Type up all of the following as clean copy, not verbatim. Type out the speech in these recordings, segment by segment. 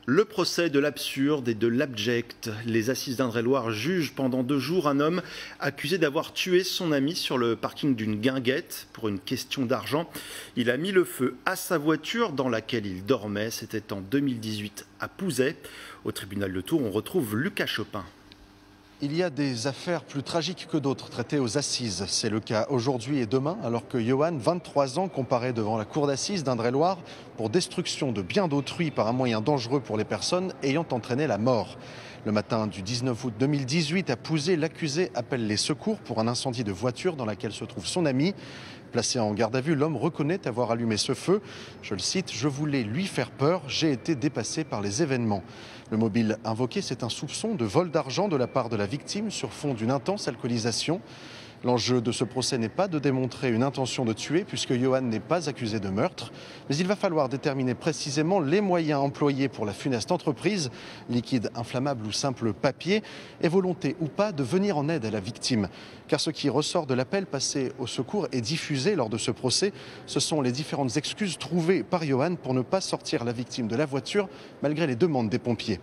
Le procès de l'absurde et de l'abject. Les assises d'Indre-et-Loire jugent pendant 2 jours un homme accusé d'avoir tué son ami sur le parking d'une guinguette pour une question d'argent. Il a mis le feu à sa voiture dans laquelle il dormait. C'était en 2018 à Pouzet. Au tribunal de Tours, on retrouve Lucas Chopin. Il y a des affaires plus tragiques que d'autres traitées aux assises. C'est le cas aujourd'hui et demain, alors que Johan, 23 ans, comparaît devant la cour d'assises d'Indre-et-Loire pour destruction de biens d'autrui par un moyen dangereux pour les personnes ayant entraîné la mort. Le matin du 19 août 2018, à Pouzet, l'accusé appelle les secours pour un incendie de voiture dans laquelle se trouve son ami. Placé en garde à vue, l'homme reconnaît avoir allumé ce feu. Je le cite, « Je voulais lui faire peur, j'ai été dépassé par les événements ». Le mobile invoqué, c'est un soupçon de vol d'argent de la part de la victime sur fond d'une intense alcoolisation. L'enjeu de ce procès n'est pas de démontrer une intention de tuer puisque Johan n'est pas accusé de meurtre. Mais il va falloir déterminer précisément les moyens employés pour la funeste entreprise, liquide inflammable ou simple papier, et volonté ou pas de venir en aide à la victime. Car ce qui ressort de l'appel passé au secours et diffusé lors de ce procès, ce sont les différentes excuses trouvées par Johan pour ne pas sortir la victime de la voiture malgré les demandes des pompiers.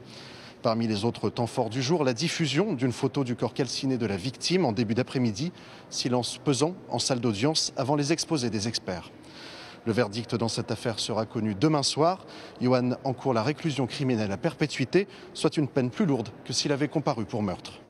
Parmi les autres temps forts du jour, la diffusion d'une photo du corps calciné de la victime en début d'après-midi. Silence pesant en salle d'audience avant les exposés des experts. Le verdict dans cette affaire sera connu demain soir. Johan encourt la réclusion criminelle à perpétuité, soit une peine plus lourde que s'il avait comparu pour meurtre.